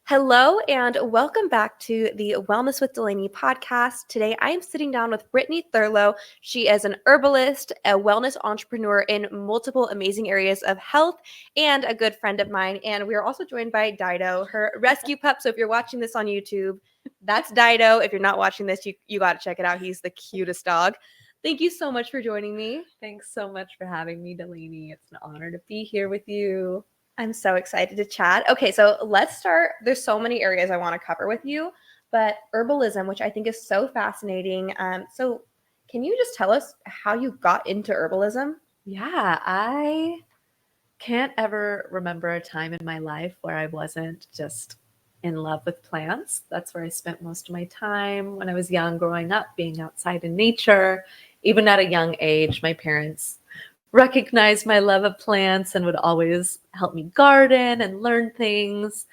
Hello and welcome back to the Wellness with Delaney podcast. Today I am sitting down with Brittany Thurlow. She is an herbalist, a wellness entrepreneur in multiple amazing areas of health, and a good friend of mine. And we are also joined by Dido, her rescue pup. So if you're watching this on YouTube, that's Dido. If you're not watching this, you got to check it out. He's the cutest dog. Thank you so much for joining me. Thanks so much for having me, Delaney. It's an honor to be here with you. I'm so excited to chat. Okay, so let's start. There's so many areas I want to cover with you, but herbalism, which I think is so fascinating. So can you just tell us how you got into herbalism? Yeah, I can't ever remember a time in my life where I wasn't just in love with plants. That's where I spent most of my time when I was young, growing up, being outside in nature. Even at a young age, my parents recognized my love of plants and would always help me garden and learn things.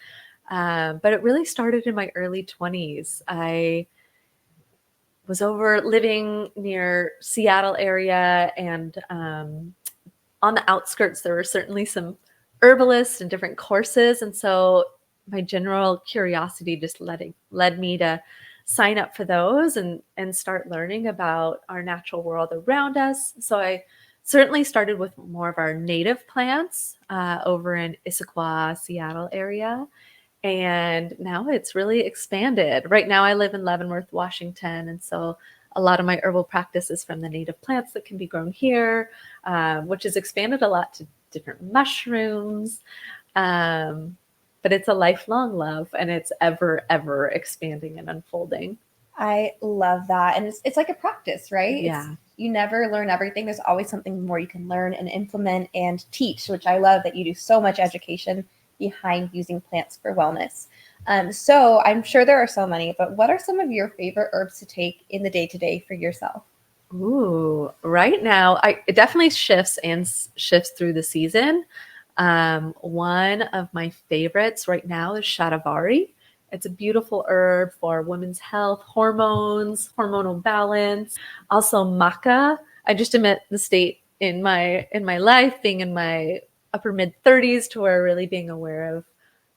But it really started in my early 20s. I was over living near Seattle area, and on the outskirts, there were certainly some herbalists and different courses. And so my general curiosity just led me to sign up for those and start learning about our natural world around us. So I certainly started with more of our native plants over in Issaquah, Seattle area. And now it's really expanded. Right now I live in Leavenworth, Washington. And so a lot of my herbal practice is from the native plants that can be grown here, which has expanded a lot to different mushrooms. But it's a lifelong love, and it's ever expanding and unfolding. I love that. And it's like a practice, right? Yeah. You never learn everything. There's always something more you can learn and implement and teach, which I love that you do so much education behind using plants for wellness. So I'm sure there are so many, but what are some of your favorite herbs to take in the day-to-day for yourself? Ooh, right now, it definitely shifts through the season. One of my favorites right now is shatavari. It's a beautiful herb for women's health, hormones, hormonal balance. Also maca. I just am at the state in my life, being in my upper mid 30s, to where really being aware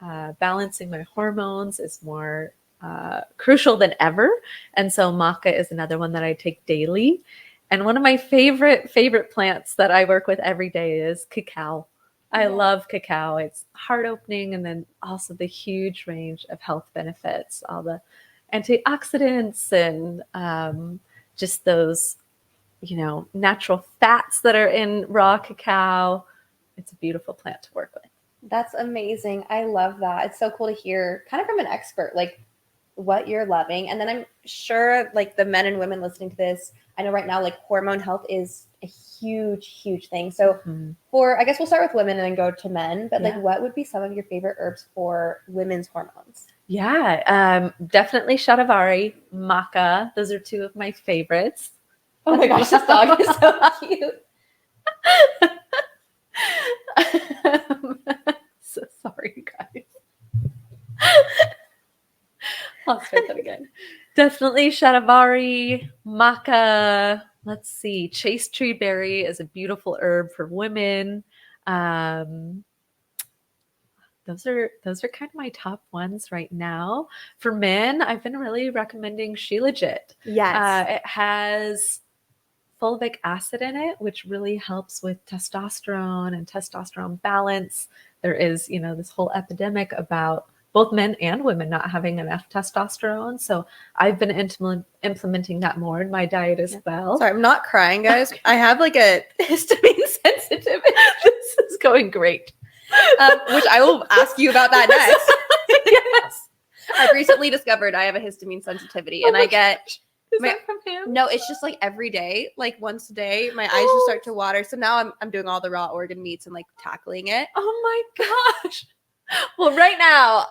of balancing my hormones is more crucial than ever. And so maca is another one that I take daily. And one of my favorite plants that I work with every day is cacao. I love cacao. It's heart opening, and then also the huge range of health benefits, all the antioxidants and just those, natural fats that are in raw cacao. It's a beautiful plant to work with. That's amazing. I love that. It's so cool to hear kind of from an expert, like what you're loving. And then I'm sure like the men and women listening to this, I know right now, like hormone health is a huge thing. So I guess we'll start with women and then go to men, but like what would be some of your favorite herbs for women's hormones? Yeah, definitely shatavari, maca. Those are two of my favorites. Oh my gosh, this dog is so cute. So sorry, you guys. I'll start that again. Definitely shatavari, maca. Let's see. Chase tree berry is a beautiful herb for women. Those are kind of my top ones right now. For men, I've been really recommending shilajit. Yes. It has fulvic acid in it, which really helps with testosterone and testosterone balance. There is, this whole epidemic about both men and women not having enough testosterone. So I've been implementing that more in my diet as well. Sorry, I'm not crying, guys. Okay. I have like a histamine sensitivity. This is going great. Which I will ask you about that next. Yes. I've recently discovered I have a histamine sensitivity, and I get... Is that from him? No, it's just like every day, like once a day, my eyes just start to water. So now I'm doing all the raw organ meats and like tackling it. Oh my gosh. Well, right now,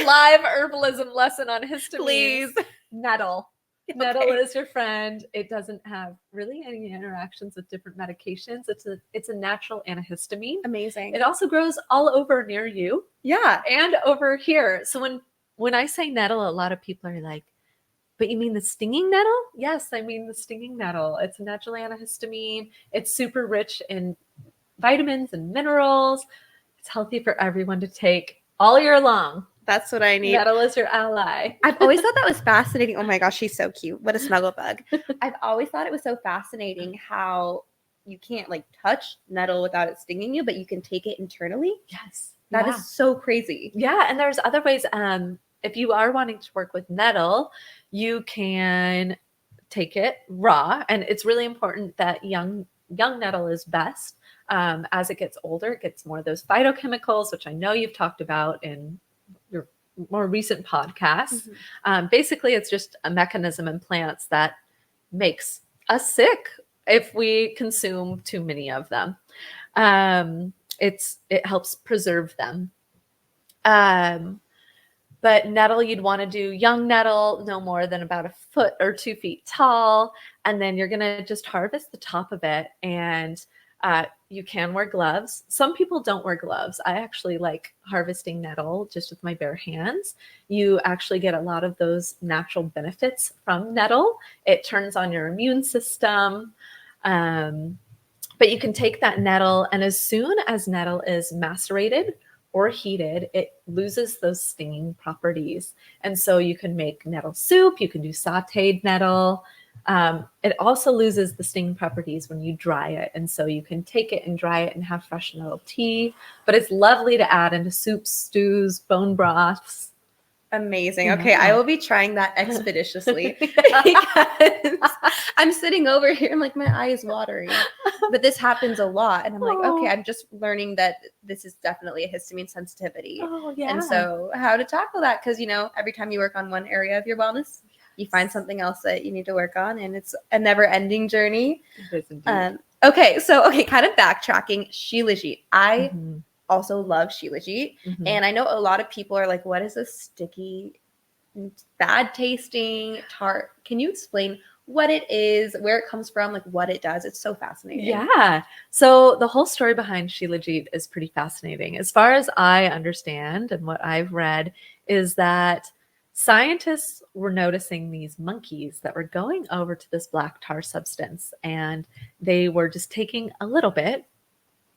live herbalism lesson on histamine. Please. Nettle. Okay. Nettle is your friend. It doesn't have really any interactions with different medications. It's a natural antihistamine. Amazing. It also grows all over near you. Yeah. And over here. So when I say nettle, a lot of people are like, but you mean the stinging nettle? Yes, I mean the stinging nettle. It's a natural antihistamine. It's super rich in vitamins and minerals. It's healthy for everyone to take all year long. That's what I need. Nettle is your ally. I've always thought that was fascinating. Oh my gosh, she's so cute. What a snuggle bug. I've always thought it was so fascinating how you can't like touch nettle without it stinging you, but you can take it internally. Yes. That is so crazy. Yeah. And there's other ways. If you are wanting to work with nettle, you can take it raw. And it's really important that young nettle is best. As it gets older, it gets more of those phytochemicals, which I know you've talked about in your more recent podcasts. Basically, it's just a mechanism in plants that makes us sick if we consume too many of them. It helps preserve them. But nettle, you'd want to do young nettle, no more than about 1 foot or 2 feet tall. And then you're going to just harvest the top of it. And you can wear gloves. Some people don't wear gloves. I actually like harvesting nettle just with my bare hands. You actually get a lot of those natural benefits from nettle. It turns on your immune system. But you can take that nettle, and as soon as nettle is macerated or heated, it loses those stinging properties. And so you can make nettle soup, you can do sauteed nettle. It also loses the stinging properties when you dry it. And so you can take it and dry it and have fresh nettle tea. But it's lovely to add into soups, stews, bone broths. Amazing. Okay, I will be trying that expeditiously because I'm sitting over here and like my eye is watering. But this happens a lot. And I'm like, okay, I'm just learning that this is definitely a histamine sensitivity. Oh, yeah. And so how to tackle that? Because, every time you work on one area of your wellness, you find something else that you need to work on. And it's a never ending journey. It is indeed. Okay, kind of backtracking. Shilajit. I also love Shilajit. And I know a lot of people are like, what is a sticky, bad tasting tart? Can you explain what it is, where it comes from, like what it does? It's so fascinating. Yeah. So the whole story behind Shilajit is pretty fascinating. As far as I understand and what I've read is that scientists were noticing these monkeys that were going over to this black tar substance, and they were just taking a little bit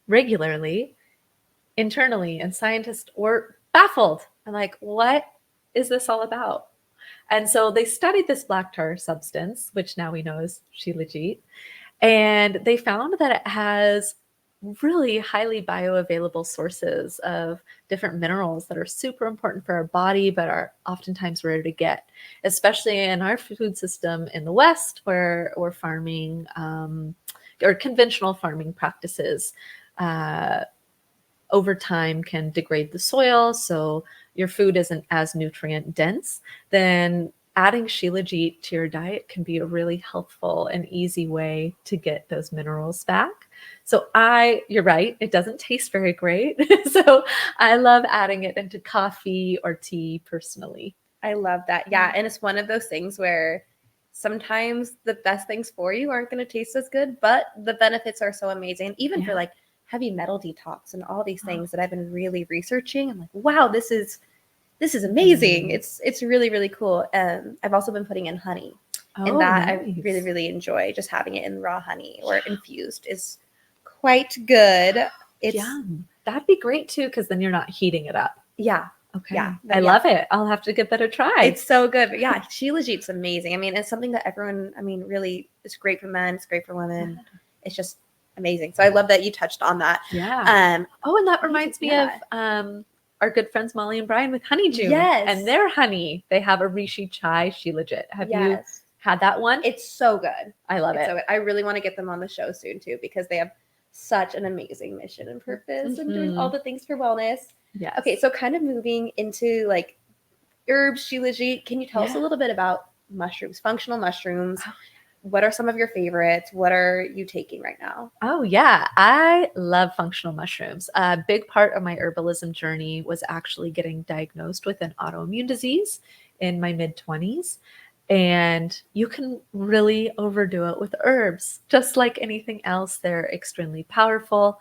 regularly internally, and scientists were baffled and like, what is this all about? And so they studied this black tar substance, which now we know is Shilajit, and they found that it has really highly bioavailable sources of different minerals that are super important for our body, but are oftentimes rare to get, especially in our food system in the West, where we're farming or conventional farming practices over time can degrade the soil, so your food isn't as nutrient dense. Then adding Shilajit to your diet can be a really helpful and easy way to get those minerals back. So you're right, it doesn't taste very great. So I love adding it into coffee or tea personally. I love that. Yeah. And it's one of those things where sometimes the best things for you aren't going to taste as good, but the benefits are so amazing. Even for like heavy metal detox and all these things that I've been really researching. I'm like, wow, this is amazing. It's really, really cool. I've also been putting in honey, and that nice. I really, really enjoy. Just having it in raw honey or infused is quite good. That'd be great too, because then you're not heating it up. Yeah. Okay. Yeah. I love it. I'll have to give that a try. It's so good. But yeah, Shilajit's amazing. I mean, it's something that everyone, really, it's great for men. It's great for women. It's just amazing. So I love that you touched on that. Yeah. And that reminds me of our good friends Molly and Brian with Honeydew. Yes. And their honey, they have a Rishi Chai Shilajit. Have you had that one? It's so good. I love it. So good. I really want to get them on the show soon too, because they have such an amazing mission and purpose and doing all the things for wellness. Yes. Okay, so kind of moving into like herbs, Shilajit, can you tell us a little bit about mushrooms, functional mushrooms? What are some of your favorites? What are you taking right now? Oh, yeah. I love functional mushrooms. A big part of my herbalism journey was actually getting diagnosed with an autoimmune disease in my mid-20s. And you can really overdo it with herbs. Just like anything else, they're extremely powerful.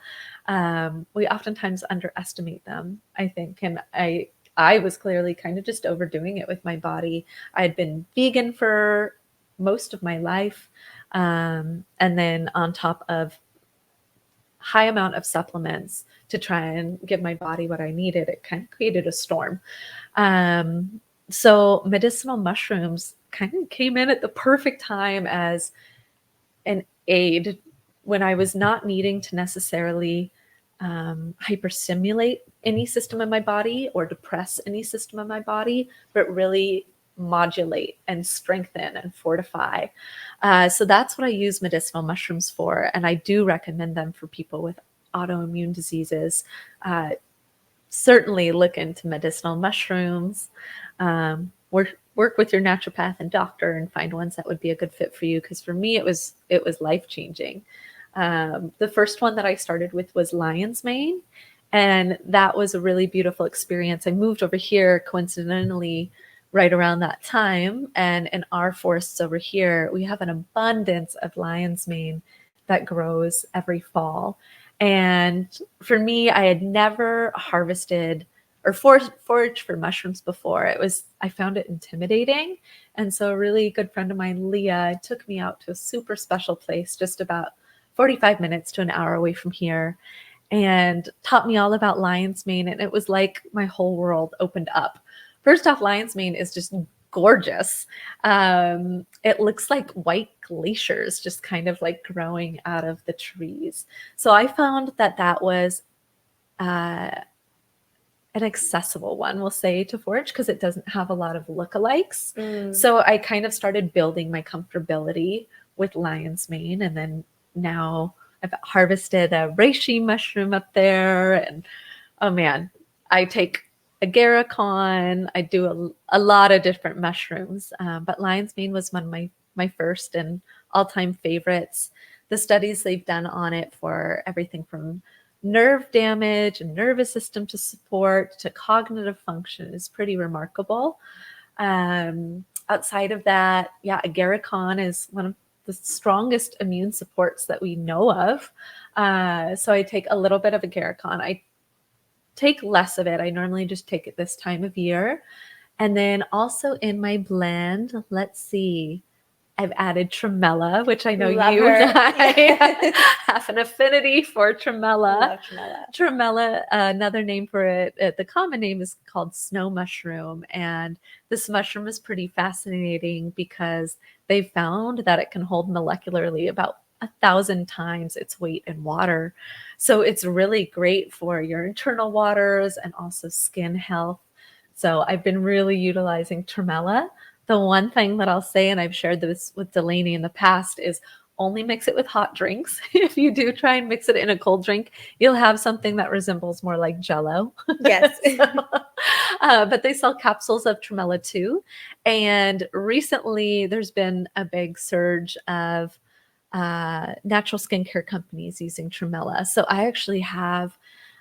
We oftentimes underestimate them, I think. And I was clearly kind of just overdoing it with my body. I had been vegan for most of my life. And then on top of high amount of supplements to try and give my body what I needed, it kind of created a storm. So medicinal mushrooms kind of came in at the perfect time as an aid when I was not needing to necessarily hyperstimulate any system in my body or depress any system in my body, but really modulate and strengthen and fortify. So that's what I use medicinal mushrooms for. And I do recommend them for people with autoimmune diseases. Certainly look into medicinal mushrooms. Work with your naturopath and doctor and find ones that would be a good fit for you. Because for me, it was life changing. The first one that I started with was lion's mane, and that was a really beautiful experience. I moved over here coincidentally right around that time, and in our forests over here, we have an abundance of lion's mane that grows every fall. And for me, I had never harvested or foraged for mushrooms before. I found it intimidating. And so a really good friend of mine, Leah, took me out to a super special place just about 45 minutes to an hour away from here and taught me all about lion's mane. And it was like my whole world opened up. First off, lion's mane is just gorgeous. It looks like white glaciers just kind of like growing out of the trees. So I found that was an accessible one, we'll say, to forage because it doesn't have a lot of lookalikes. So I kind of started building my comfortability with lion's mane, and then now I've harvested a reishi mushroom up there, and oh man, I take agarikon. I do a lot of different mushrooms, but lion's mane was one of my first and all-time favorites. The studies they've done on it for everything from nerve damage and nervous system to support to cognitive function is pretty remarkable. Outside of that, yeah, agarikon is one of the strongest immune supports that we know of. So I take a little bit of agarikon. I take less of it. I normally just take it this time of year. And then also in my blend, let's see, I've added tremella, which I know Love you her. and I Yes. have an affinity for tremella. Love tremella. Tremella, another name for it, the common name is called snow mushroom. And this mushroom is pretty fascinating because they've found that it can hold molecularly about 1,000 times its weight in water. So it's really great for your internal waters and also skin health. So I've been really utilizing tremella. The one thing that I'll say, and I've shared this with Delaney in the past, is only mix it with hot drinks. If you do try and mix it in a cold drink, you'll have something that resembles more like Jell-O. Yes. But they sell capsules of tremella too. And recently there's been a big surge of natural skincare companies using tremella. So I actually have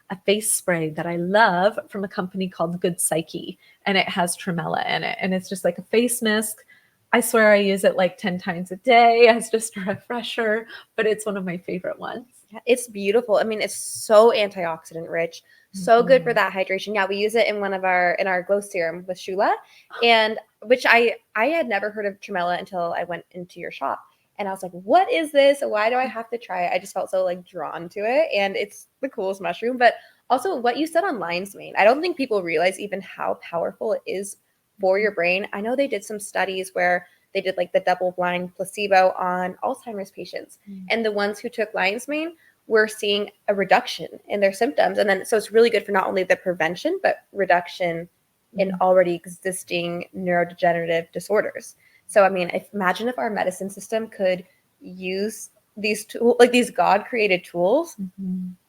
a face spray that I love from a company called Good Psyche, and it has tremella in it. And it's just like a face mist. I swear I use it like 10 times a day as just a refresher, but it's one of my favorite ones. Yeah, it's beautiful. I mean, it's so antioxidant rich, so good for that hydration. Yeah, we use it in our glow serum with Shula, and which I had never heard of tremella until I went into your shop. And I was like, what is this? Why do I have to try it? I just felt so like drawn to it. And it's the coolest mushroom. But also what you said on lion's mane, I don't think people realize even how powerful it is for your brain. I know they did some studies where they did like the double blind placebo on Alzheimer's patients. And the ones who took lion's mane were seeing a reduction in their symptoms. And then so it's really good for not only the prevention, but reduction in already existing neurodegenerative disorders. So, I mean, imagine if our medicine system could use these tools, like these God-created tools,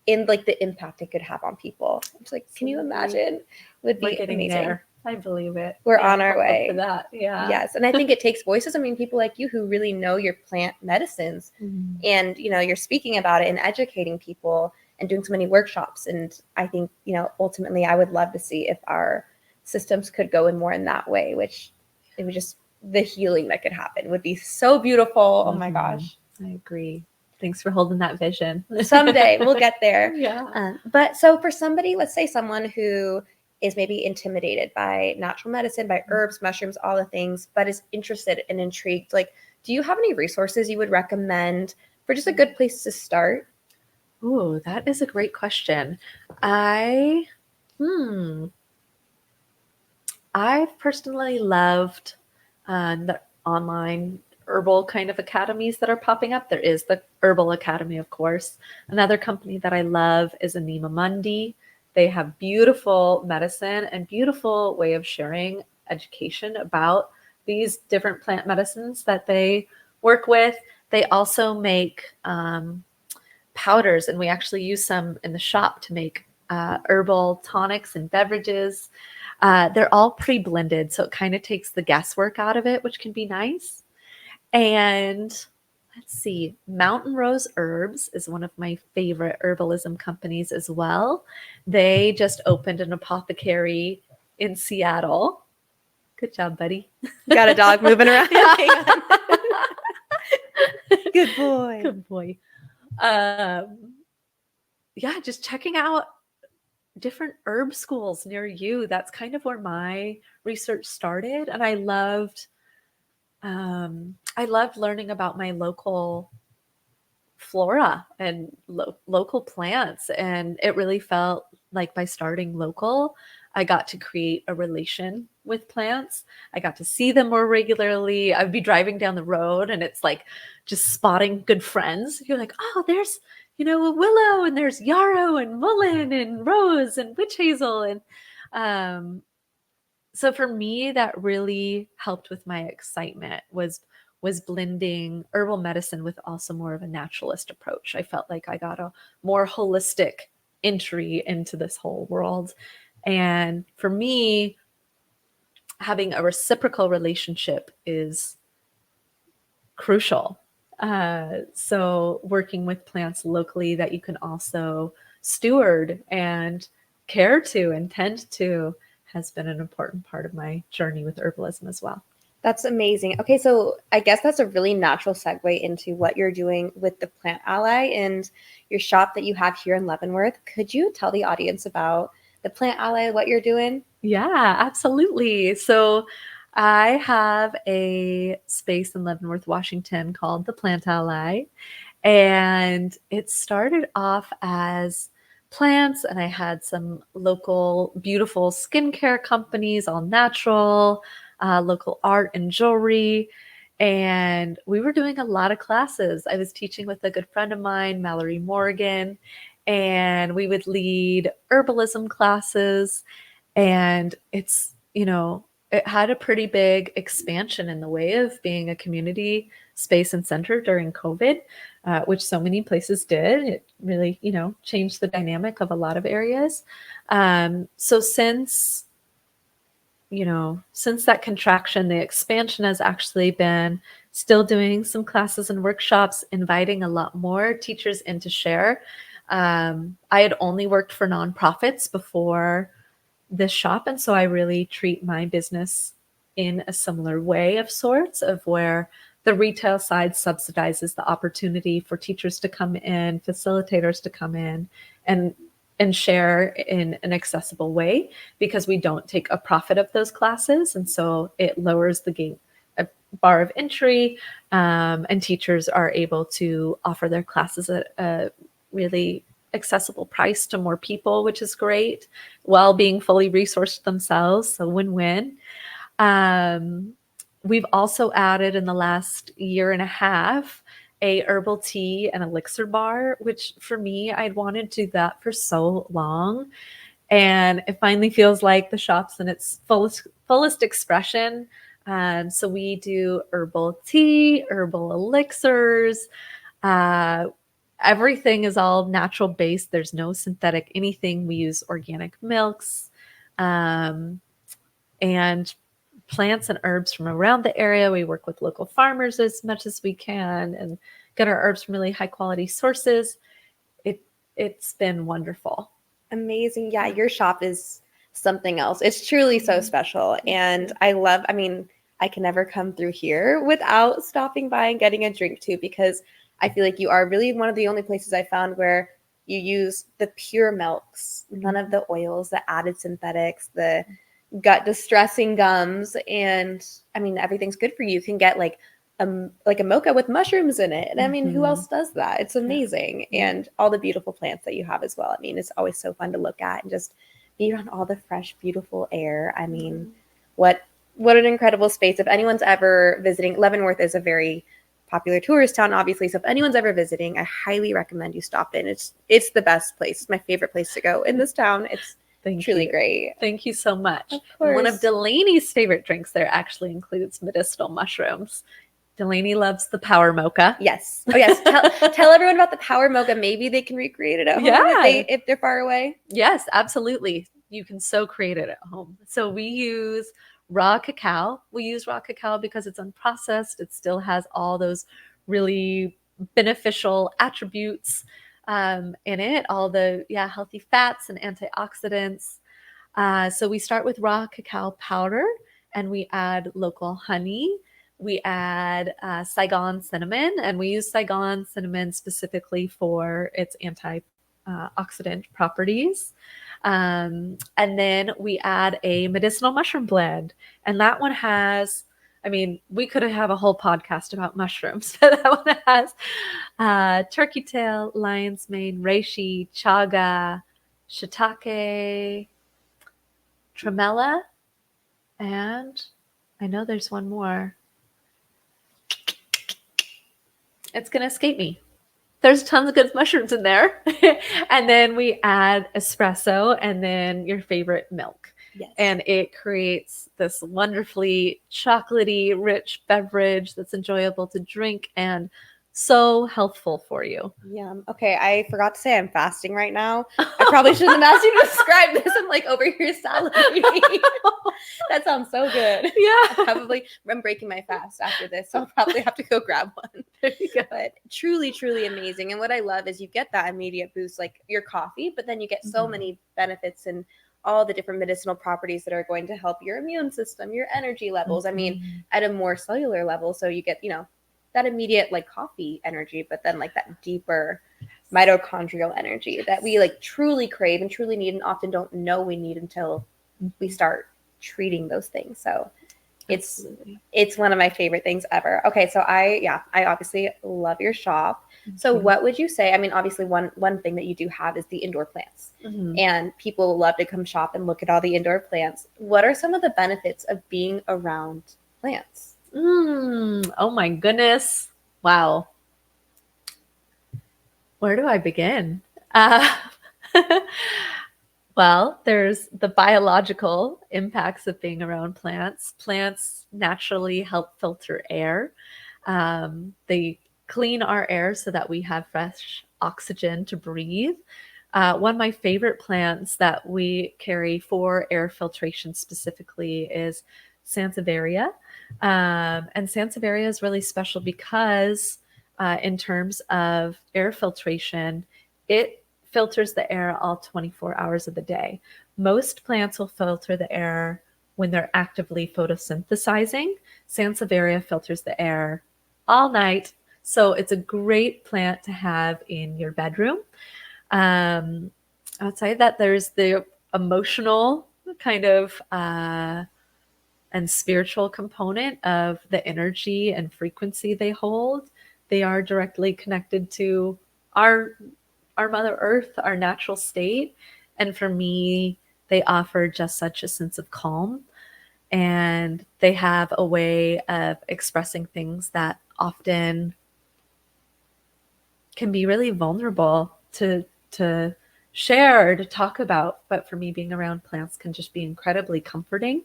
in like the impact it could have on people. It's like, can you imagine? It would be amazing. There. I believe it. We're on our way for that. Yeah. Yes, and I think it takes voices. I mean, people like you who really know your plant medicines, and you're speaking about it and educating people and doing so many workshops. And I think ultimately, I would love to see if our systems could go in more in that way, which it would just. The healing that could happen would be so beautiful. Oh my gosh. I agree. Thanks for holding that vision. Someday we'll get there. Yeah. But so for somebody, let's say someone who is maybe intimidated by natural medicine, by herbs, mushrooms, all the things, but is interested and intrigued, like, do you have any resources you would recommend for just a good place to start? Ooh, that is a great question. I've personally loved the online herbal kind of academies that are popping up. There is the Herbal Academy, of course. Another company that I love is Anima Mundi. They have beautiful medicine and beautiful way of sharing education about these different plant medicines that they work with. They also make powders, and we actually use some in the shop to make herbal tonics and beverages. They're all pre-blended, so it kind of takes the guesswork out of it, which can be nice. And let's see, Mountain Rose Herbs is one of my favorite herbalism companies as well. They just opened an apothecary in Seattle. Good job, buddy. Got a dog moving around. Yeah. Good boy. Good boy. Yeah, just checking out different herb schools near you. That's kind of where my research started, and I loved learning about my local flora and local plants, and it really felt like by starting local, I got to create a relation with plants. I got to see them more regularly. I'd be driving down the road and it's like just spotting good friends. You're like, oh, there's, a willow, and there's yarrow and mullein and rose and witch hazel. And so for me, that really helped with my excitement was blending herbal medicine with also more of a naturalist approach. I felt like I got a more holistic entry into this whole world. And for me, having a reciprocal relationship is crucial. So working with plants locally that you can also steward and care to and tend to has been an important part of my journey with herbalism as well. That's amazing. Okay, so I guess that's a really natural segue into what you're doing with the Plant Ally and your shop that you have here in Leavenworth. Could you tell the audience about the Plant Ally, what you're doing? Yeah, absolutely. So I have a space in Leavenworth, Washington called the Plant Ally, and it started off as plants, and I had some local beautiful skincare companies, all natural, local art and jewelry. And we were doing a lot of classes. I was teaching with a good friend of mine, Mallory Morgan, and we would lead herbalism classes. And it had a pretty big expansion in the way of being a community space and center during COVID, which so many places did. It really, changed the dynamic of a lot of areas. So since that contraction, the expansion has actually been still doing some classes and workshops, inviting a lot more teachers in to share. I had only worked for nonprofits before this shop, and so I really treat my business in a similar way of sorts, of where the retail side subsidizes the opportunity for teachers to come in, facilitators to come in, and share in an accessible way, because we don't take a profit of those classes. And so it lowers the gate, a bar of entry, and teachers are able to offer their classes at a really accessible price to more people, which is great, while being fully resourced themselves. So win-win. We've also added in the last year and a half a herbal tea and elixir bar, which for me, I'd wanted to do that for so long. And it finally feels like the shop's in its fullest expression. So we do herbal tea, herbal elixirs. Everything is all natural based. There's no synthetic anything. We use organic milks and plants and herbs from around the area. We work with local farmers as much as we can and get our herbs from really high quality sources. It's been wonderful. Amazing. Yeah, your shop is something else. It's truly so special. And I can never come through here without stopping by and getting a drink too, because I feel like you are really one of the only places I found where you use the pure milks, none of the oils, the added synthetics, the gut distressing gums. And everything's good for you. You can get like a mocha with mushrooms in it. And who else does that? It's amazing. Yeah. And all the beautiful plants that you have as well. It's always so fun to look at and just be around all the fresh, beautiful air. what an incredible space. If anyone's ever visiting, Leavenworth is a very popular tourist town, obviously. So if anyone's ever visiting, I highly recommend you stop in. It's the best place. It's my favorite place to go in this town. It's truly great. Thank you so much. Of And one course. of Delaney's favorite drinks there actually includes medicinal mushrooms. Delaney loves the power mocha. Yes. Oh, yes. Tell everyone about the power mocha. Maybe they can recreate it at home if they're far away. Yes, absolutely. You can so create it at home. So we use raw cacao. We use raw cacao because it's unprocessed. It still has all those really beneficial attributes in it, all the healthy fats and antioxidants. So we start with raw cacao powder and we add local honey. We add Saigon cinnamon, and we use Saigon cinnamon specifically for its antioxidant properties. And then we add a medicinal mushroom blend. And that one has, I mean, we could have a whole podcast about mushrooms, but that one has turkey tail, lion's mane, reishi, chaga, shiitake, tremella, and I know there's one more. It's going to escape me. There's tons of good mushrooms in there. And then we add espresso and then your favorite milk. Yes. And it creates this wonderfully chocolatey, rich beverage that's enjoyable to drink and so healthful for you. Yum. Okay, I forgot to say I'm fasting right now. I probably shouldn't have asked you to describe this. I'm like over here salivating. That sounds so good. Yeah. I'm breaking my fast after this, so I'll probably have to go grab one. There you go. But truly, truly amazing. And what I love is you get that immediate boost, like your coffee, but then you get so many benefits and all the different medicinal properties that are going to help your immune system, your energy levels. I mean, at a more cellular level. So you get, that immediate like coffee energy, but then like that deeper mitochondrial energy that we like truly crave and truly need and often don't know we need until we start treating those things. So it's one of my favorite things ever. Okay, so I obviously love your shop. So what would you say? I mean, obviously one thing that you do have is the indoor plants. And people love to come shop and look at all the indoor plants. What are some of the benefits of being around plants? Oh my goodness. Wow. Where do I begin? Well, there's the biological impacts of being around plants. Plants naturally help filter air. They clean our air so that we have fresh oxygen to breathe. One of my favorite plants that we carry for air filtration specifically is Sansevieria. And Sansevieria is really special because in terms of air filtration, it filters the air all 24 hours of the day. Most plants will filter the air when they're actively photosynthesizing. Sansevieria filters the air all night. So it's a great plant to have in your bedroom. Outside that, there's the emotional kind of and spiritual component of the energy and frequency they hold. They are directly connected to our Mother Earth, our natural state. And for me, they offer just such a sense of calm. And they have a way of expressing things that often can be really vulnerable to share or to talk about. But for me, being around plants can just be incredibly comforting.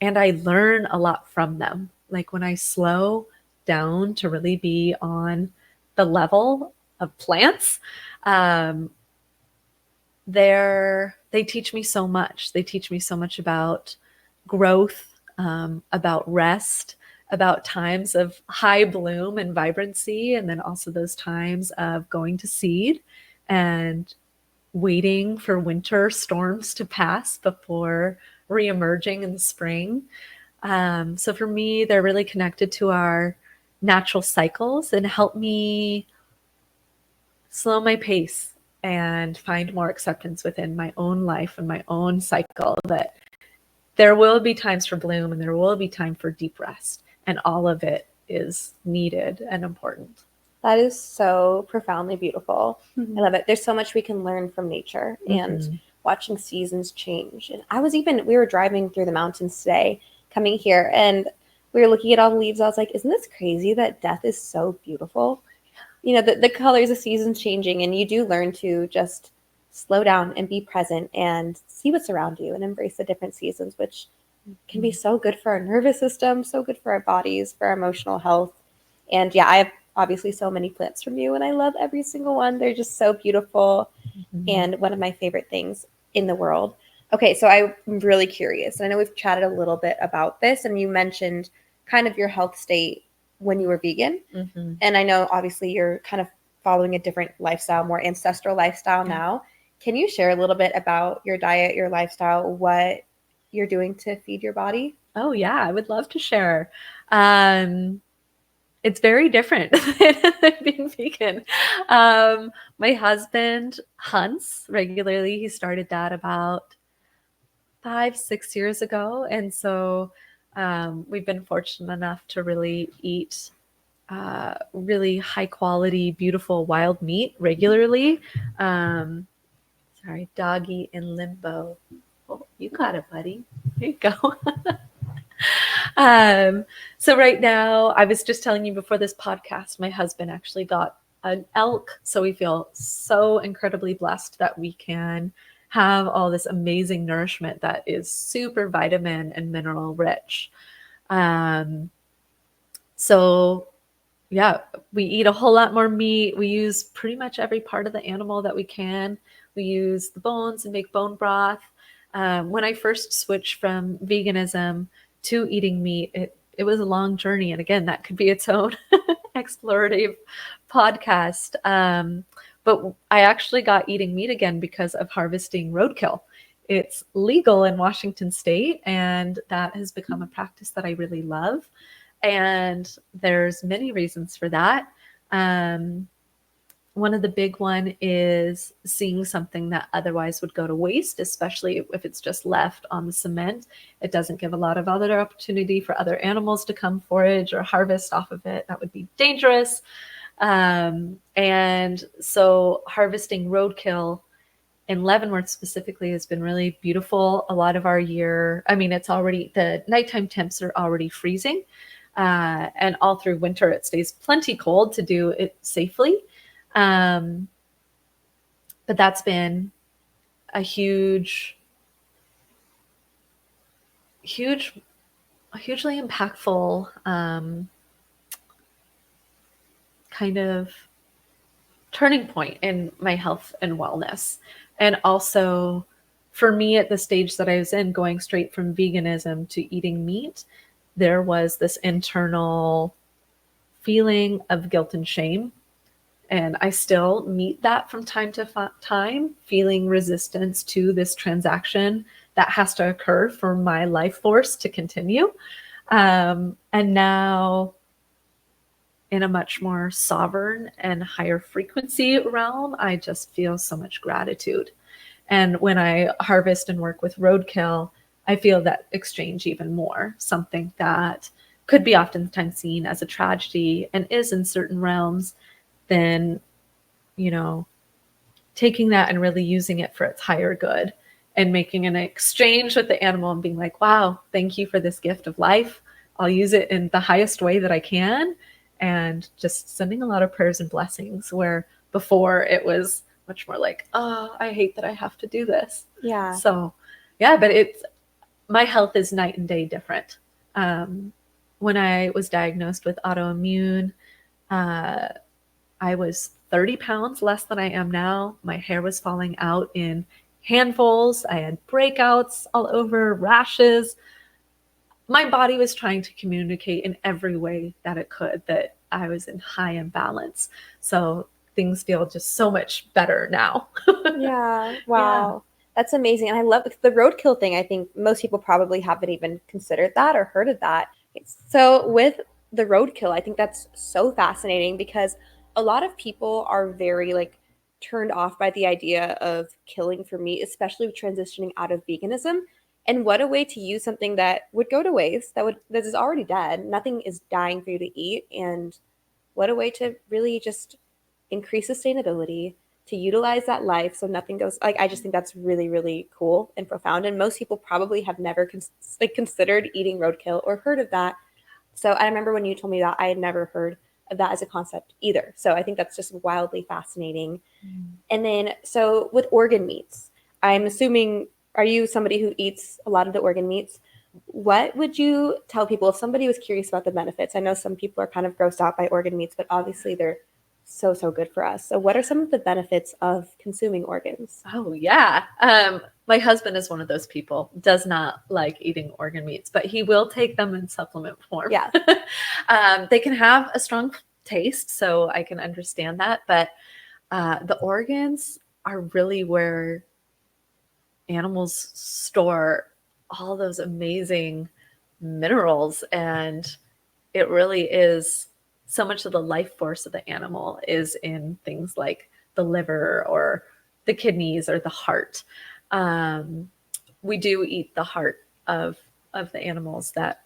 And I learn a lot from them. Like when I slow down to really be on the level of plants, they teach me so much. They teach me so much about growth, about rest, about times of high bloom and vibrancy, and then also those times of going to seed and waiting for winter storms to pass before reemerging in the spring. So for me, they're really connected to our natural cycles and help me slow my pace and find more acceptance within my own life and my own cycle, that there will be times for bloom and there will be time for deep rest, and all of it is needed and important. That is so profoundly beautiful. I love it. There's so much we can learn from nature and watching seasons change. And we were driving through the mountains today, coming here and we were looking at all the leaves. I was like, isn't this crazy that death is so beautiful? You know, the colors, the seasons changing, and you do learn to just slow down and be present and see what's around you and embrace the different seasons, which can be so good for our nervous system, so good for our bodies, for our emotional health. And yeah, I have obviously so many plants from you, and I love every single one. They're just so beautiful and one of my favorite things in the world. Okay, so I'm really curious. And I know we've chatted a little bit about this, and you mentioned kind of your health state when you were vegan. Mm-hmm. And I know obviously you're kind of following a different lifestyle, more ancestral lifestyle now. Can you share a little bit about your diet, your lifestyle, what you're doing to feed your body? Oh yeah, I would love to share. It's very different than being vegan. My husband hunts regularly. He started that about 5-6 years ago, and so we've been fortunate enough to really eat really high quality, beautiful wild meat regularly. Sorry, doggy in limbo. Oh, you got it, buddy. There you go. So right now, I was just telling you before this podcast, my husband actually got an elk. So we feel so incredibly blessed that we can have all this amazing nourishment that is super vitamin and mineral rich. Um, so yeah, we eat a whole lot more meat. We use pretty much every part of the animal that we can. We use the bones and make bone broth. When I first switched from veganism to eating meat, it was a long journey. And again, that could be its own explorative podcast. But I actually got eating meat again because of harvesting roadkill. It's legal in Washington State, and that has become a practice that I really love. And there's many reasons for that. One of the big one is seeing something that otherwise would go to waste, especially if it's just left on the cement. It doesn't give a lot of other opportunity for other animals to come forage or harvest off of it. That would be dangerous. And so harvesting roadkill in Leavenworth specifically has been really beautiful. A lot of our year, I mean, it's already, the nighttime temps are already freezing. And all through winter, it stays plenty cold to do it safely. But that's been a hugely impactful kind of turning point in my health and wellness. And also for me at the stage that I was in, going straight from veganism to eating meat, there was this internal feeling of guilt and shame. And I still meet that from time to time, feeling resistance to this transaction that has to occur for my life force to continue. And now, in a much more sovereign and higher frequency realm, I just feel so much gratitude. And when I harvest and work with roadkill, I feel that exchange even more, something that could be oftentimes seen as a tragedy and is in certain realms, then, you know, taking that and really using it for its higher good and making an exchange with the animal and being like, wow, thank you for this gift of life. I'll use it in the highest way that I can. And just sending a lot of prayers and blessings, where before it was much more like, oh, I hate that I have to do this. Yeah. So yeah, but my health is night and day different. When I was diagnosed with autoimmune, I was 30 pounds less than I am now. My hair was falling out in handfuls. I had breakouts all over, rashes. My body was trying to communicate in every way that it could that I was in high imbalance. So things feel just so much better now. Yeah. Wow. That's amazing. And I love the roadkill thing. I think most people probably haven't even considered that or heard of that. So with the roadkill, I think that's so fascinating because a lot of people are very like turned off by the idea of killing for meat, especially with transitioning out of veganism. And what a way to use something that would go to waste, that is already dead. Nothing is dying for you to eat. And what a way to really just increase sustainability, to utilize that life so nothing goes, like, I just think that's really, really cool and profound. And most people probably have never considered eating roadkill or heard of that. So I remember when you told me that, I had never heard of that as a concept either. So I think that's just wildly fascinating. And then, so with organ meats, I'm assuming, are you somebody who eats a lot of the organ meats? What would you tell people if somebody was curious about the benefits? I know some people are kind of grossed out by organ meats, but obviously they're so, so good for us. So what are some of the benefits of consuming organs? Oh, yeah. My husband is one of those people, does not like eating organ meats, but he will take them in supplement form. Yeah. They can have a strong taste, so I can understand that. But the organs are really where animals store all those amazing minerals. And it really is so much of the life force of the animal is in things like the liver or the kidneys or the heart. We do eat the heart of the animals that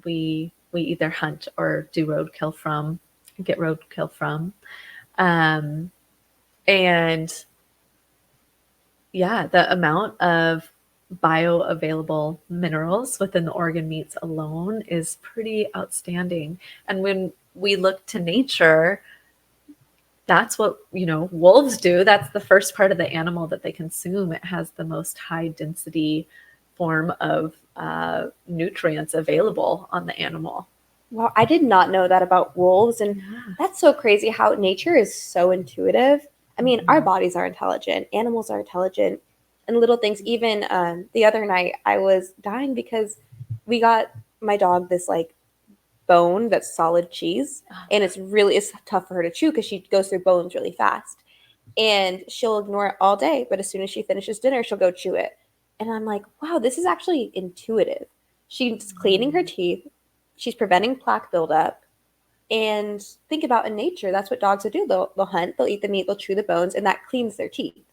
we either hunt or do roadkill from, get roadkill from. And yeah, the amount of bioavailable minerals within the organ meats alone is pretty outstanding. And when we look to nature, that's what, wolves do. That's the first part of the animal that they consume. It has the most high density form of nutrients available on the animal. Well, I did not know that about wolves. And that's so crazy how nature is so intuitive. I mean, our bodies are intelligent, animals are intelligent, and little things. Even the other night, I was dying because we got my dog this like bone that's solid cheese, and it's tough for her to chew because she goes through bones really fast, and she'll ignore it all day. But as soon as she finishes dinner, she'll go chew it, and I'm like, wow, this is actually intuitive. She's cleaning her teeth, she's preventing plaque buildup. And think about in nature, that's what dogs will do. They'll hunt, they'll eat the meat, they'll chew the bones, and that cleans their teeth.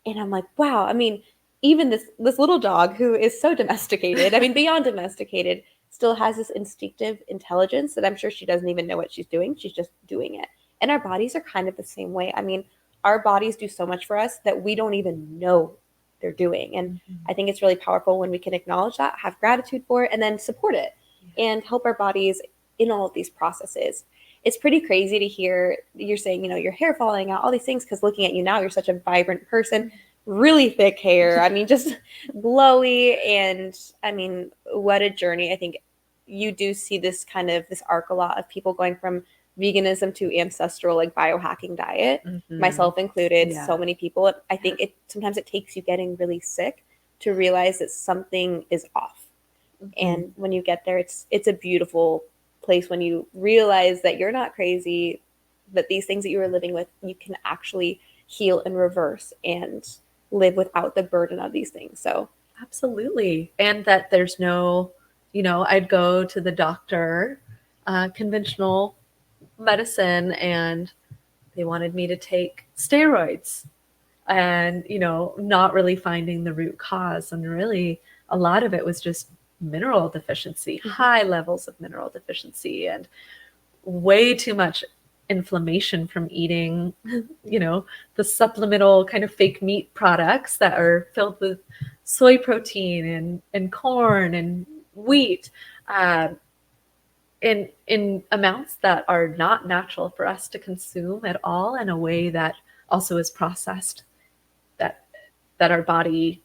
And I'm like, wow. I mean, even this little dog who is so domesticated, I mean, beyond domesticated, still has this instinctive intelligence that I'm sure she doesn't even know what she's doing. She's just doing it. And our bodies are kind of the same way. I mean, our bodies do so much for us that we don't even know they're doing. And I think it's really powerful when we can acknowledge that, have gratitude for it, and then support it and help our bodies in all of these processes. It's pretty crazy to hear you're saying, your hair falling out, all these things, because looking at you now, you're such a vibrant person, really thick hair. I mean, just glowy. And I mean, what a journey. I think you do see this arc a lot of people going from veganism to ancestral, like biohacking diet, myself included, so many people. I think sometimes it takes you getting really sick to realize that something is off. And when you get there, it's a beautiful place when you realize that you're not crazy, that these things that you were living with, you can actually heal and reverse and live without the burden of these things. So absolutely. And that there's no, I'd go to the doctor, conventional medicine, and they wanted me to take steroids and, not really finding the root cause. And really a lot of it was just mineral deficiency, high levels of mineral deficiency, and way too much inflammation from eating, the supplemental kind of fake meat products that are filled with soy protein and corn and wheat, in amounts that are not natural for us to consume at all, in a way that also is processed, that our body,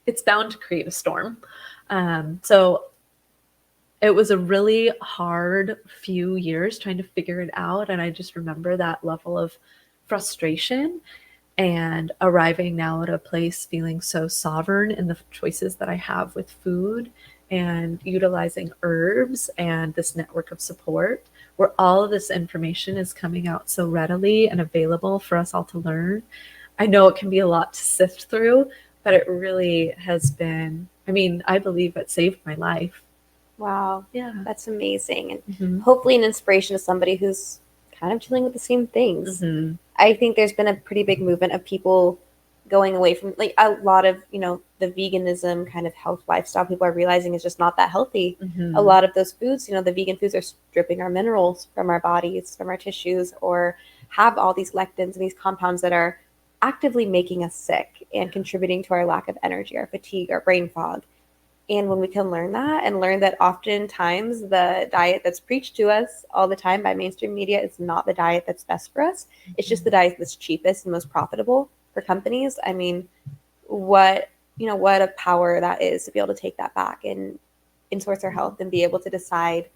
it's bound to create a storm. So it was a really hard few years trying to figure it out. And I just remember that level of frustration, and arriving now at a place feeling so sovereign in the choices that I have with food, and utilizing herbs and this network of support where all of this information is coming out so readily and available for us all to learn. I know it can be a lot to sift through, but it really has been, I believe it saved my life. Wow. Yeah. That's amazing. And hopefully an inspiration to somebody who's kind of dealing with the same things. I think there's been a pretty big movement of people going away from, like, a lot of, the veganism kind of health lifestyle people are realizing is just not that healthy. A lot of those foods, the vegan foods are stripping our minerals from our bodies, from our tissues, or have all these lectins and these compounds that are actively making us sick and contributing to our lack of energy, our fatigue, our brain fog. And when we can learn that and learn that oftentimes the diet that's preached to us all the time by mainstream media is not the diet that's best for us, it's just the diet that's cheapest and most profitable for companies. I mean, what what a power that is to be able to take that back and source our health and be able to decide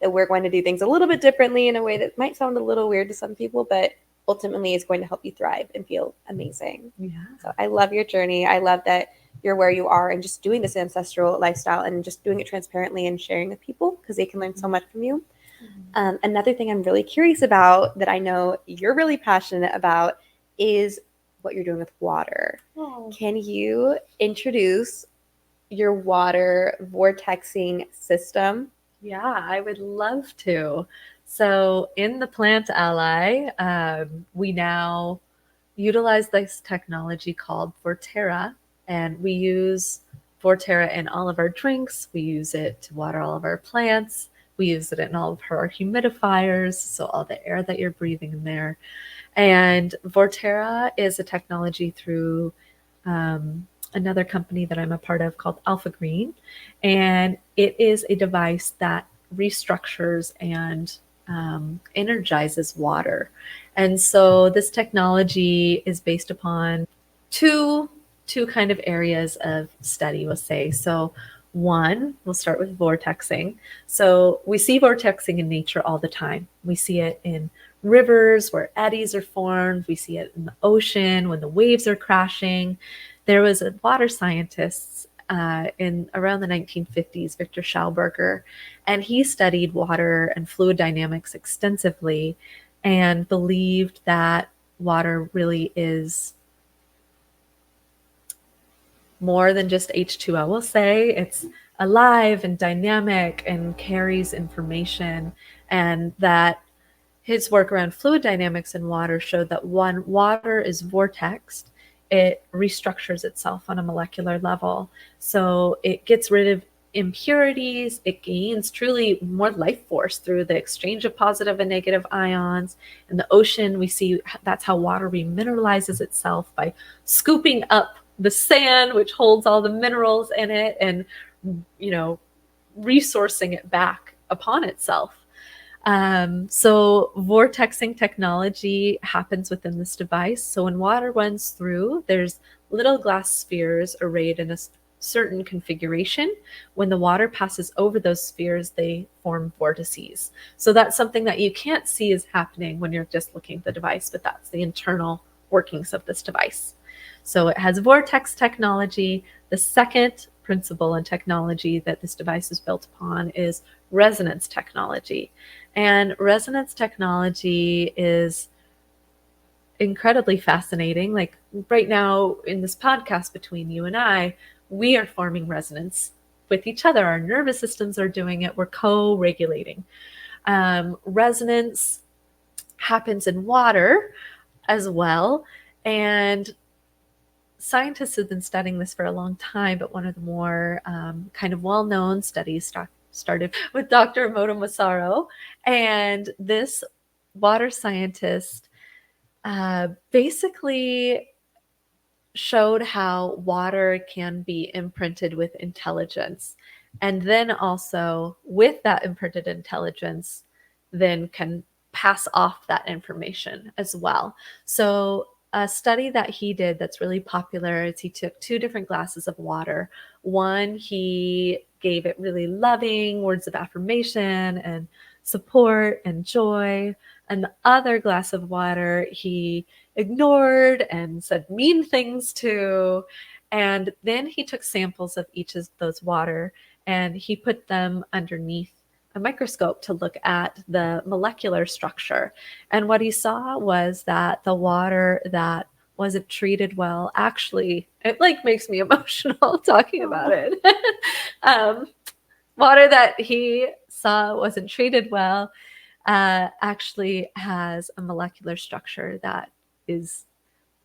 that we're going to do things a little bit differently in a way that might sound a little weird to some people, but ultimately is going to help you thrive and feel amazing. Yeah. So I love your journey. I love that you're where you are and just doing this ancestral lifestyle and just doing it transparently and sharing with people because they can learn so much from you. Another thing I'm really curious about that I know you're really passionate about is what you're doing with water. Oh. Can you introduce your water vortexing system? Yeah, I would love to. So in the Plant Ally, we now utilize this technology called Vorterra, and we use Vorterra in all of our drinks. We use it to water all of our plants. We use it in all of our humidifiers, so all the air that you're breathing in there. And Vorterra is a technology through another company that I'm a part of called Alpha Green, and it is a device that restructures and energizes water. And so this technology is based upon two kind of areas of study, we'll say. So one, we'll start with vortexing. So we see vortexing in nature all the time. We see it in rivers where eddies are formed. We see it in the ocean when the waves are crashing. There was a water scientist in around the 1950s, Victor Schauberger, and he studied water and fluid dynamics extensively and believed that water really is more than just H2O. We'll say it's alive and dynamic and carries information, and that his work around fluid dynamics in water showed that when water is vortexed, it restructures itself on a molecular level. So it gets rid of impurities, it gains truly more life force through the exchange of positive and negative ions. In the ocean, we see that's how water remineralizes itself by scooping up the sand, which holds all the minerals in it, and resourcing it back upon itself. So vortexing technology happens within this device. So when water runs through, there's little glass spheres arrayed in a certain configuration. When the water passes over those spheres, they form vortices. So that's something that you can't see is happening when you're just looking at the device, but that's the internal workings of this device. So it has vortex technology. The second principle and technology that this device is built upon is resonance technology. And resonance technology is incredibly fascinating. Like right now in this podcast between you and I, we are forming resonance with each other. Our nervous systems are doing it. We're co-regulating. Resonance happens in water as well. And scientists have been studying this for a long time, but one of the more kind of well-known studies started with Dr. Moto Massaro. And this water scientist basically showed how water can be imprinted with intelligence. And then also with that imprinted intelligence, then can pass off that information as well. So a study that he did that's really popular is he took two different glasses of water. One, he gave it really loving words of affirmation and support and joy. And the other glass of water, he ignored and said mean things to. And then he took samples of each of those water and he put them underneath a microscope to look at the molecular structure. And what he saw was that the water that wasn't treated well, actually, it like makes me emotional talking about it. Water that he saw wasn't treated well actually has a molecular structure that is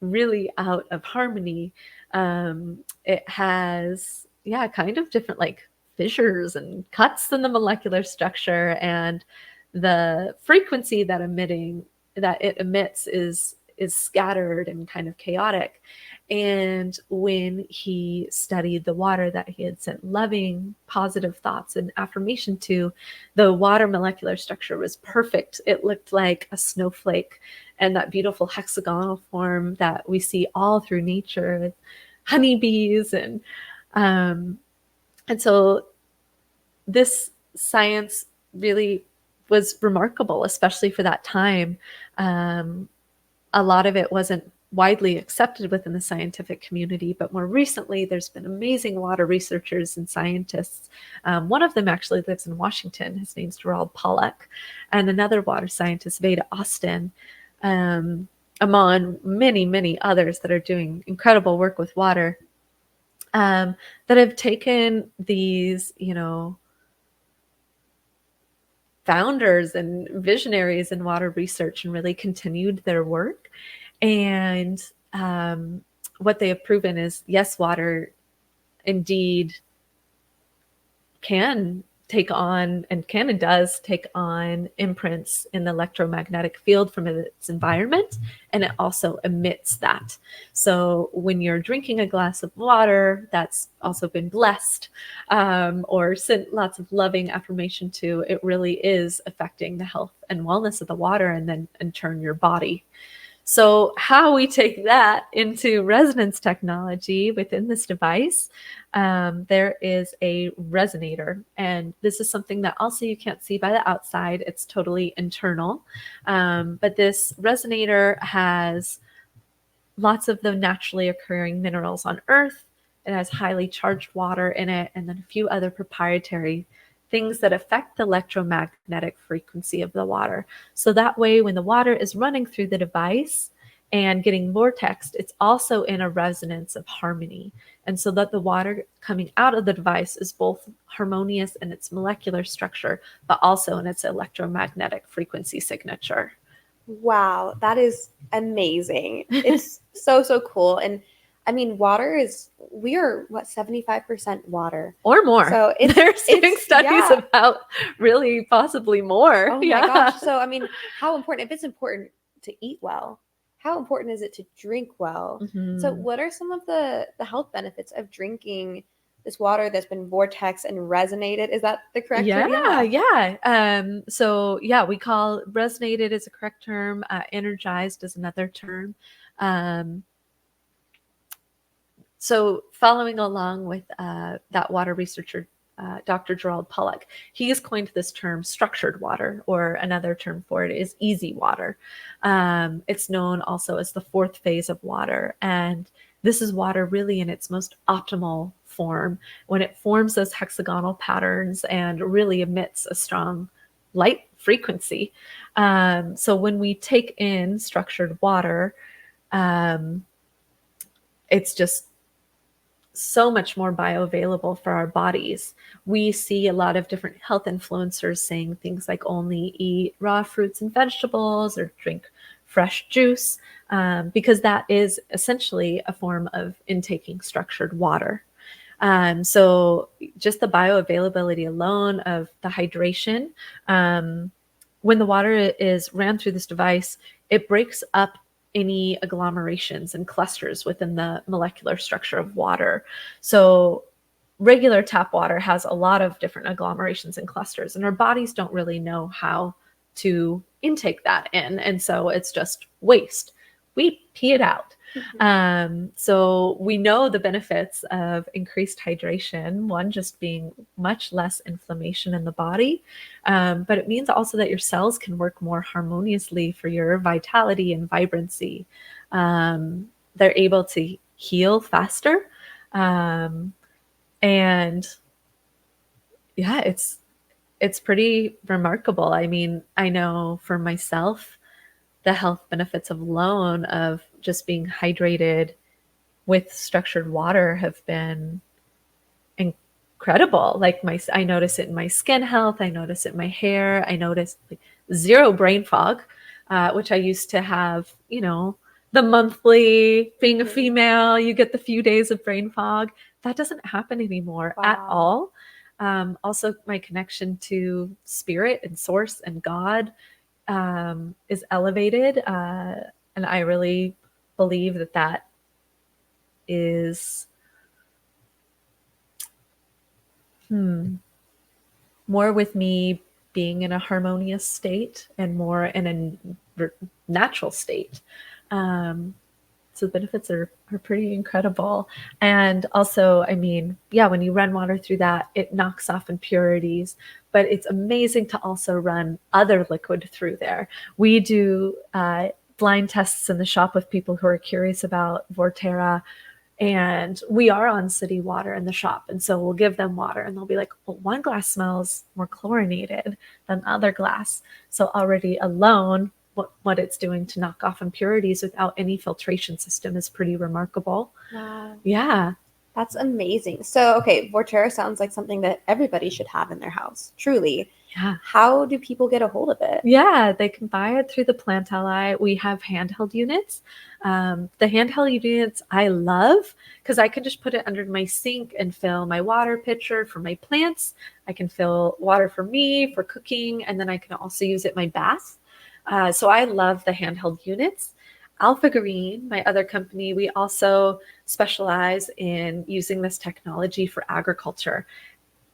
really out of harmony. It has, kind of different like fissures and cuts in the molecular structure, and the frequency that emitting that it emits is scattered and kind of chaotic. And when he studied the water that he had sent loving, positive thoughts and affirmation to, the water molecular structure was perfect. It looked like a snowflake, and that beautiful hexagonal form that we see all through nature with honeybees. And so this science really was remarkable, especially for that time. A lot of it wasn't widely accepted within the scientific community, but more recently, there's been amazing water researchers and scientists. One of them actually lives in Washington. His name's Gerald Pollack, and another water scientist, Veda Austin, among many, many others that are doing incredible work with water, that have taken these, founders and visionaries in water research and really continued their work. And what they have proven is, yes, water indeed can take on, and can and does take on, imprints in the electromagnetic field from its environment, and it also emits that. So when you're drinking a glass of water that's also been blessed, or sent lots of loving affirmation to, it really is affecting the health and wellness of the water, and then in turn your body. So how we take that into resonance technology within this device, there is a resonator, and this is something that also you can't see by the outside. It's totally internal. But this resonator has lots of the naturally occurring minerals on Earth. It has highly charged water in it, and then a few other proprietary things that affect the electromagnetic frequency of the water. So that way, when the water is running through the device and getting vortexed, it's also in a resonance of harmony. And so that the water coming out of the device is both harmonious in its molecular structure, but also in its electromagnetic frequency signature. Wow, that is amazing. It's so, so cool. And I mean, we are 75% water or more. So they're doing studies about really possibly more. Oh my gosh. So, I mean, how important, if it's important to eat well, how important is it to drink well? Mm-hmm. So what are some of the health benefits of drinking this water that's been vortexed and resonated? Is that the correct term? Yeah. So yeah, we call resonated is a correct term. Energized is another term. So following along with that water researcher, Dr. Gerald Pollack, he has coined this term structured water, or another term for it is easy water. It's known also as the fourth phase of water. And this is water really in its most optimal form, when it forms those hexagonal patterns and really emits a strong light frequency. So when we take in structured water, it's just so much more bioavailable for our bodies. We see a lot of different health influencers saying things like only eat raw fruits and vegetables or drink fresh juice, because that is essentially a form of intaking structured water. So just the bioavailability alone of the hydration, when the water is ran through this device, it breaks up any agglomerations and clusters within the molecular structure of water. So regular tap water has a lot of different agglomerations and clusters, and our bodies don't really know how to intake that in. And so it's just waste. We pee it out. Mm-hmm. So we know the benefits of increased hydration, one just being much less inflammation in the body, but it means also that your cells can work more harmoniously for your vitality and vibrancy. They're able to heal faster. And yeah, it's pretty remarkable. I mean, I know for myself, the health benefits alone of just being hydrated with structured water have been incredible. Like I notice it in my skin health. I notice it in my hair. I notice like zero brain fog, which I used to have, the monthly, being a female, you get the few days of brain fog. That doesn't happen anymore at all. Also, my connection to spirit and source and God is elevated. And I really believe that that is more with me being in a harmonious state and more in a natural state. So the benefits are pretty incredible. And also, I mean, yeah, when you run water through that, it knocks off impurities, but it's amazing to also run other liquid through there. We do blind tests in the shop with people who are curious about Vorterra, and we are on city water in the shop. And so we'll give them water and they'll be like, well, one glass smells more chlorinated than the other glass. So already alone, what it's doing to knock off impurities without any filtration system is pretty remarkable. Wow. Yeah. That's amazing. So, okay, Vorterra sounds like something that everybody should have in their house, truly. Yeah. How do people get a hold of it? Yeah, they can buy it through the Plant Ally. We have handheld units. The handheld units I love because I can just put it under my sink and fill my water pitcher for my plants. I can fill water for me, for cooking, and then I can also use it in my bath. So I love the handheld units. Alpha Green, my other company, we also specialize in using this technology for agriculture.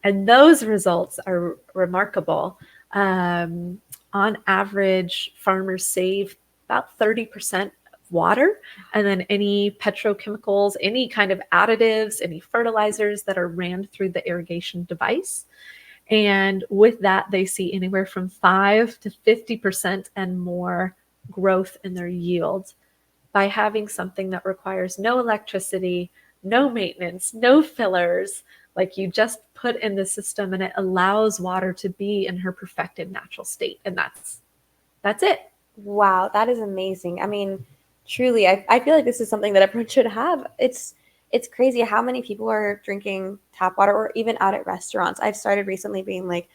And those results are remarkable. On average, farmers save about 30% of water, and then any petrochemicals, any kind of additives, any fertilizers that are ran through the irrigation device. And with that, they see anywhere from 5 to 50% and more growth in their yield by having something that requires no electricity, no maintenance, no fillers. Like you just put in the system and it allows water to be in her perfected natural state. And that's it. Wow, that is amazing. I mean, truly, I feel like this is something that everyone should have. It's crazy how many people are drinking tap water or even out at restaurants. I've started recently being like,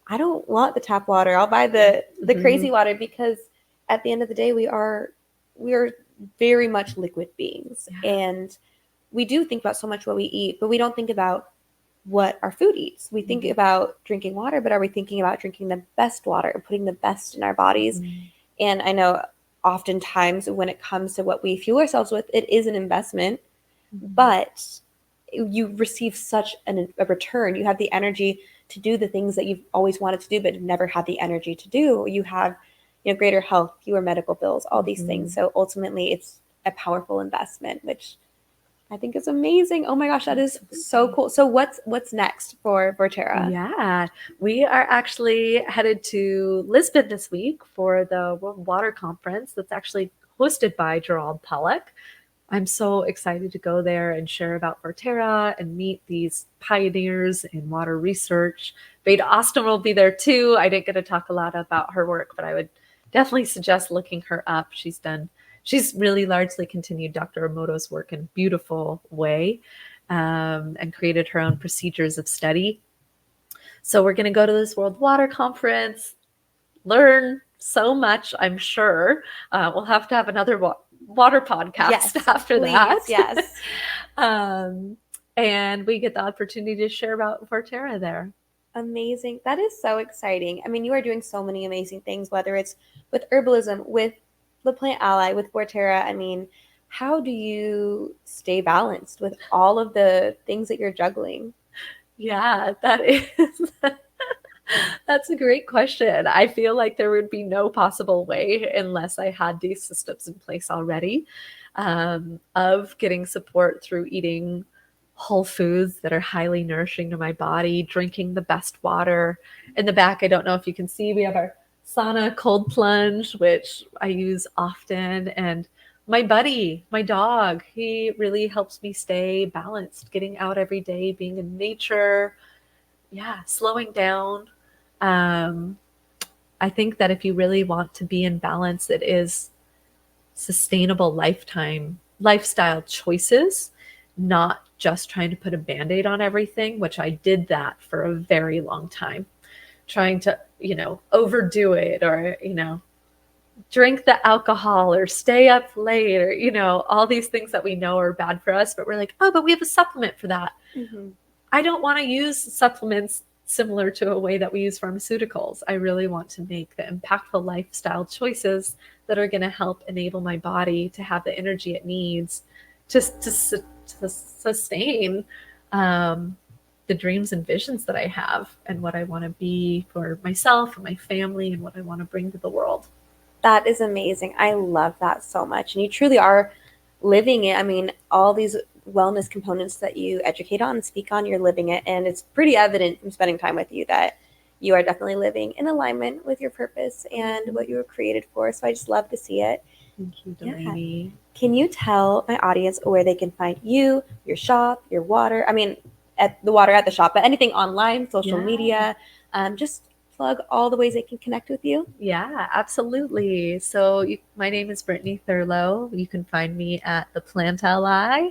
I don't want the tap water. I'll buy the crazy water because at the end of the day, we are very much liquid beings. Yeah. And we do think about so much what we eat, but we don't think about what our food eats. We think about drinking water, but are we thinking about drinking the best water and putting the best in our bodies? And I know oftentimes when it comes to what we fuel ourselves with, it is an investment, but you receive such a return. You have the energy to do the things that you've always wanted to do, but never had the energy to do. You have, greater health, fewer medical bills, all these things. So ultimately it's a powerful investment, which I think is amazing. Oh my gosh, that is so cool. So what's next for Vorterra? Yeah, we are actually headed to Lisbon this week for the World Water Conference that's actually hosted by Gerald Pollack. I'm so excited to go there and share about Vorterra and meet these pioneers in water research. Beta Austin will be there too. I didn't get to talk a lot about her work, but I would definitely suggest looking her up. She's really largely continued Dr. Emoto's work in a beautiful way and created her own procedures of study. So we're going to go to this World Water Conference, learn so much, I'm sure. We'll have to have another water podcast after that. Yes. And we get the opportunity to share about Vorterra there. Amazing. That is so exciting. I mean, you are doing so many amazing things, whether it's with herbalism, with the Plant Ally, with Vorterra. I mean, how do you stay balanced with all of the things that you're juggling? Yeah, that's a great question. I feel like there would be no possible way unless I had these systems in place already of getting support through eating whole foods that are highly nourishing to my body, drinking the best water. In the back, I don't know if you can see, we have our sauna cold plunge, which I use often. And my buddy, my dog, he really helps me stay balanced, getting out every day, being in nature, slowing down. I think that if you really want to be in balance, it is sustainable lifestyle choices, not just trying to put a Band-Aid on everything, which I did that for a very long time, trying to, overdo it or, drink the alcohol or stay up late or, all these things that we know are bad for us, but we're like, oh, but we have a supplement for that. I don't want to use supplements similar to a way that we use pharmaceuticals. I really want to make the impactful lifestyle choices that are going to help enable my body to have the energy it needs to sustain the dreams and visions that I have and what I want to be for myself and my family and what I want to bring to the world. That is amazing. I love that so much. And you truly are living it. I mean, all these wellness components that you educate on and speak on, you're living it. And it's pretty evident from spending time with you that you are definitely living in alignment with your purpose and what you were created for. So I just love to see it. Thank you, Delaney. Yeah. Can you tell my audience where they can find you, your shop, your water? I mean, at the water at the shop, but anything online, social media, just plug all the ways they can connect with you. Yeah, absolutely. So my name is Brittany Thurlow. You can find me at the Plant Ally.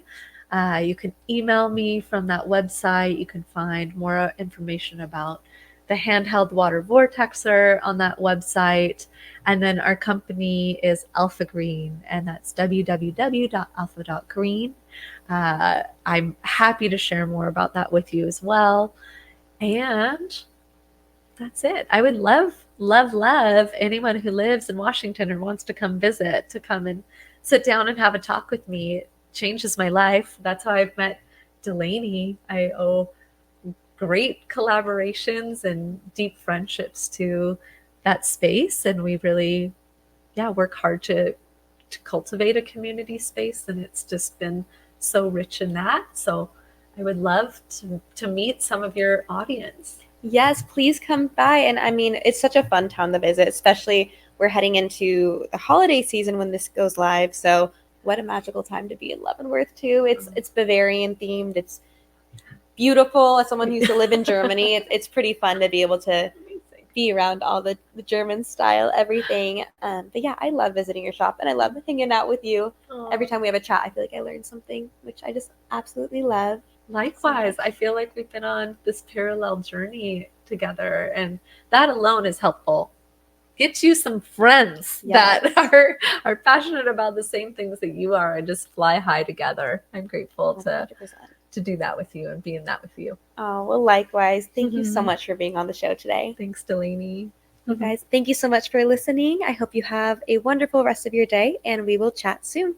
You can email me from that website. You can find more information about the handheld water vortexer on that website. And then our company is Alpha Green, and that's www.alpha.green. I'm happy to share more about that with you as well. And that's it. I would love anyone who lives in Washington or wants to come visit to come and sit down and have a talk with me. It changes my life. That's how I've met Delaney. I owe great collaborations and deep friendships to that space. And we really, work hard to cultivate a community space. And it's just been so rich in that. So I would love to meet some of your audience. Yes, please come by. And I mean, it's such a fun town to visit, especially we're heading into the holiday season when this goes live. So what a magical time to be in Leavenworth too. It's Bavarian themed. It's beautiful. As someone who used to live in Germany, it's pretty fun to be able to be around all the German style everything. But yeah, I love visiting your shop and I love hanging out with you. Aww. Every time we have a chat, I feel like I learned something, which I just absolutely love. Likewise, I feel like we've been on this parallel journey together, and that alone is helpful. Get you some friends that are passionate about the same things that you are, and just fly high together. I'm grateful 100%. To do that with you and be in that with you. Oh, well, likewise. Thank you so much for being on the show today. Thanks, Delaney. You guys, thank you so much for listening. I hope you have a wonderful rest of your day, and we will chat soon.